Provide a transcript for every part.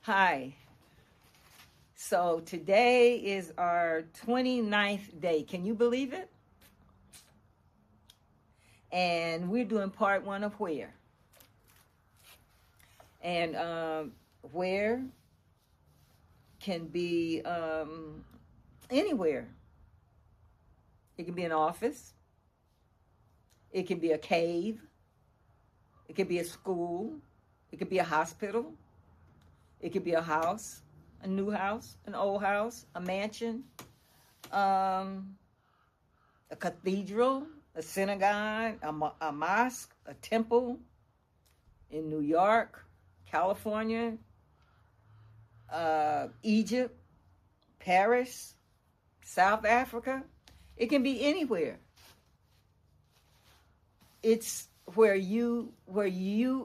Hi. So today is our 29th day. Can you believe it? And we're doing part one of where. And where can be anywhere. It can be an office. It can be a cave. It could be a school. It could be a hospital. It could be a house, a new house, an old house, a mansion, a cathedral, a synagogue, a mosque, a temple in New York, California, Egypt, Paris, South Africa. It can be anywhere. It's where you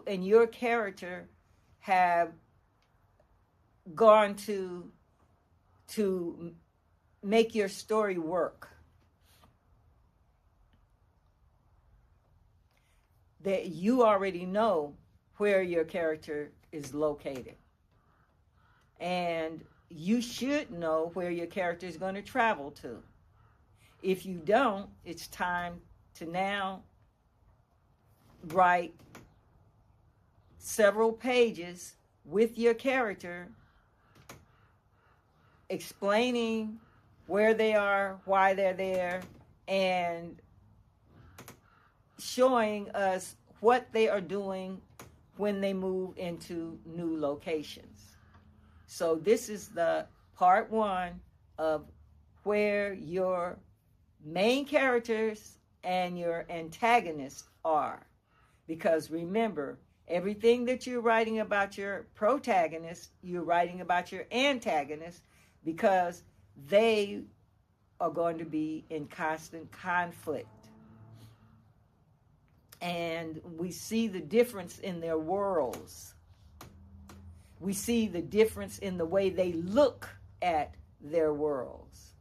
and your character have gone to make your story work. That you already know where your character is located. And you should know where your character is going to travel to. If you don't, it's time to now write several pages with your character explaining where they are, why they're there, and showing us what they are doing when they move into new locations. So this is the part one of where your main characters and your antagonists are. Because remember, everything that you're writing about your protagonist, you're writing about your antagonist, because they are going to be in constant conflict. And we see the difference in their worlds. We see the difference in the way they look at their worlds.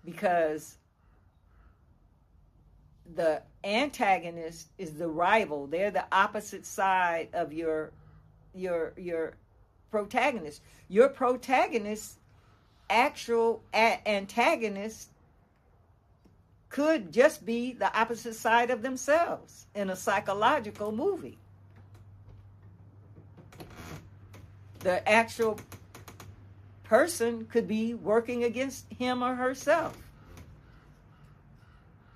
Because the antagonist is the rival. They're the opposite side of your protagonist. Your protagonist's actual antagonist could just be the opposite side of themselves in a psychological movie. The actual person could be working against him or herself.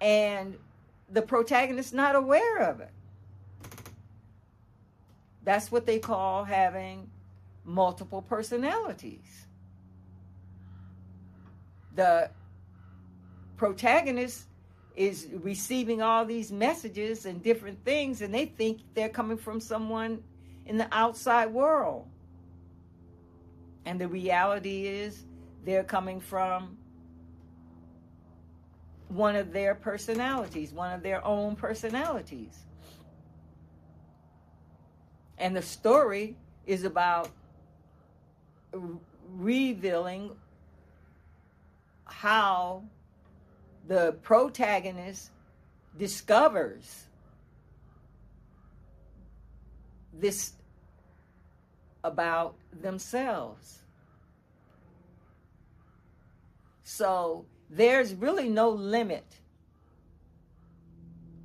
And the protagonist not aware of it. That's what they call having multiple personalities. The protagonist is receiving all these messages and different things, and they think they're coming from someone in the outside world. And the reality is they're coming from one of their personalities, one of their own personalities. And the story is about revealing how the protagonist discovers this about themselves. So there's really no limit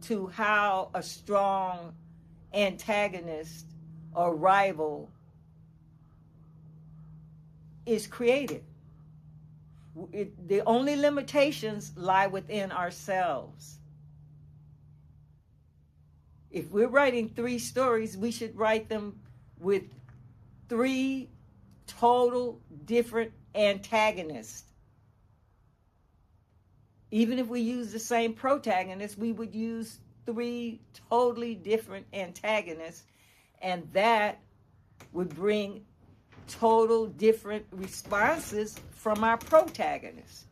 to how a strong antagonist or rival is created. The only limitations lie within ourselves. If we're writing 3 stories, we should write them with 3 total different antagonists. Even if we use the same protagonist, we would use 3 totally different antagonists, and that would bring total different responses from our protagonist.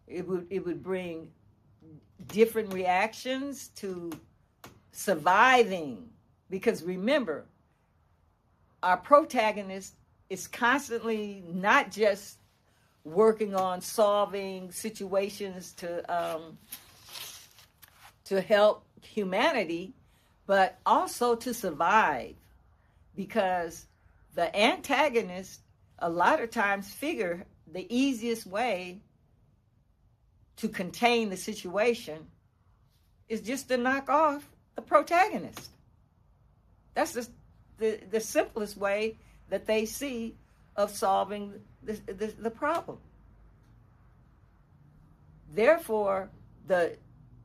It would bring different reactions to surviving, because remember, our protagonist is constantly not just working on solving situations to to help humanity, but also to survive, because the antagonists a lot of times figure the easiest way to contain the situation is just to knock off the protagonist. That's the simplest way that they see of solving the problem. Therefore, the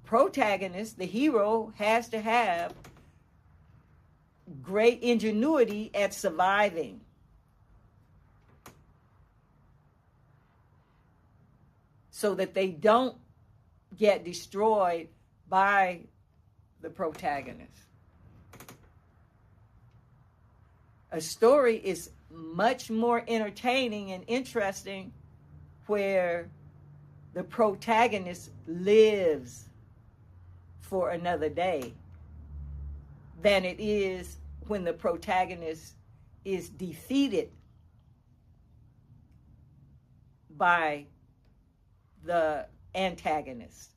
protagonist, the hero, has to have great ingenuity at surviving. So that they don't get destroyed by the protagonist. A story is much more entertaining and interesting where the protagonist lives for another day than it is when the protagonist is defeated by the antagonist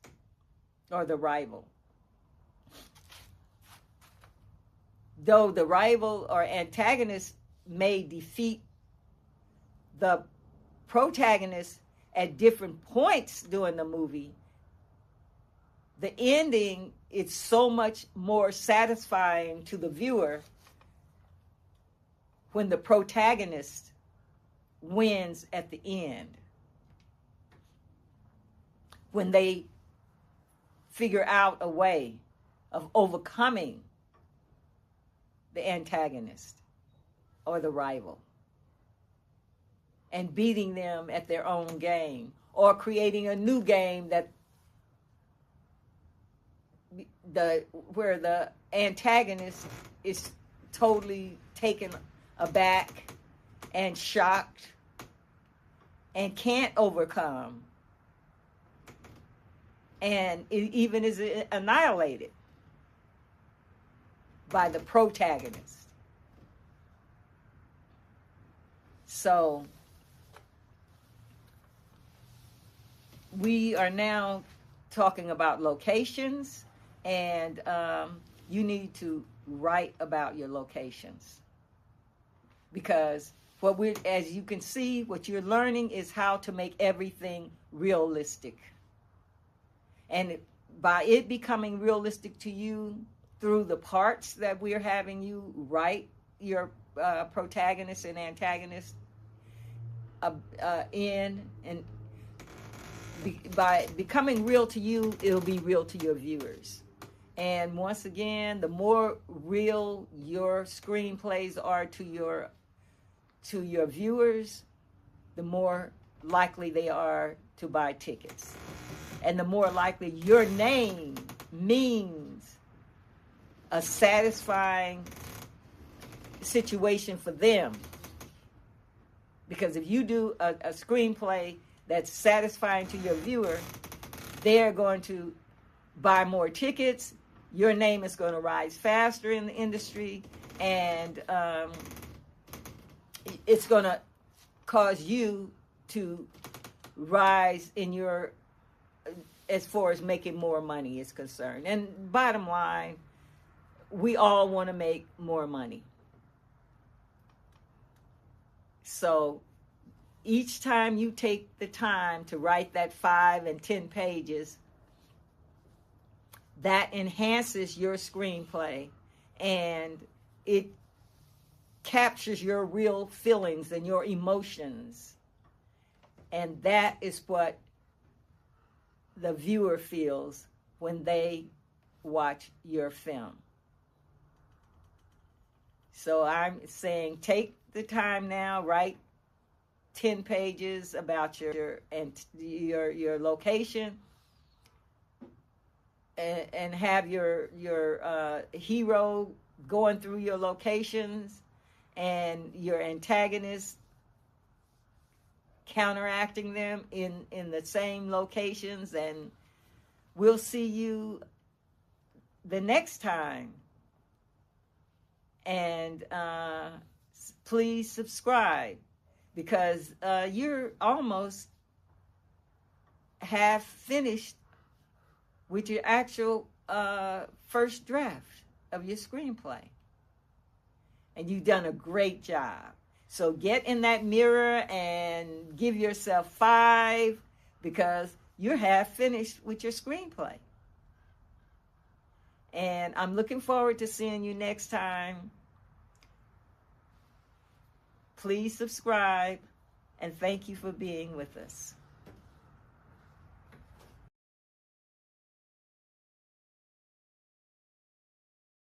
or the rival. Though the rival or antagonist may defeat the protagonist at different points during the movie, the ending is so much more satisfying to the viewer when the protagonist wins at the end. When they figure out a way of overcoming the antagonist or the rival and beating them at their own game, or creating a new game that where the antagonist is totally taken aback and shocked and can't overcome, and it even is annihilated by the protagonist. So we are now talking about locations, and you need to write about your locations, because as you can see, what you're learning is how to make everything realistic. And by it becoming realistic to you through the parts that we're having you write your protagonist and antagonist in, and by becoming real to you, it'll be real to your viewers. And once again, the more real your screenplays are to your viewers, the more likely they are to buy tickets. And the more likely your name means a satisfying situation for them. Because if you do a screenplay that's satisfying to your viewer, they're going to buy more tickets, your name is going to rise faster in the industry, and it's going to cause you to rise in your, as far as making more money is concerned. And bottom line, we all want to make more money. So each time you take the time to write that 5 and 10 pages, that enhances your screenplay, and it captures your real feelings and your emotions. And that is what the viewer feels when they watch your film. So I'm saying, take the time now, write 10 pages about your location, and have your hero going through your locations and your antagonist counteracting them in the same locations. And we'll see you the next time. And please subscribe, because you're almost half finished with your actual first draft of your screenplay. And you've done a great job. So get in that mirror and give yourself 5, because you're half finished with your screenplay. And I'm looking forward to seeing you next time. Please subscribe, and thank you for being with us.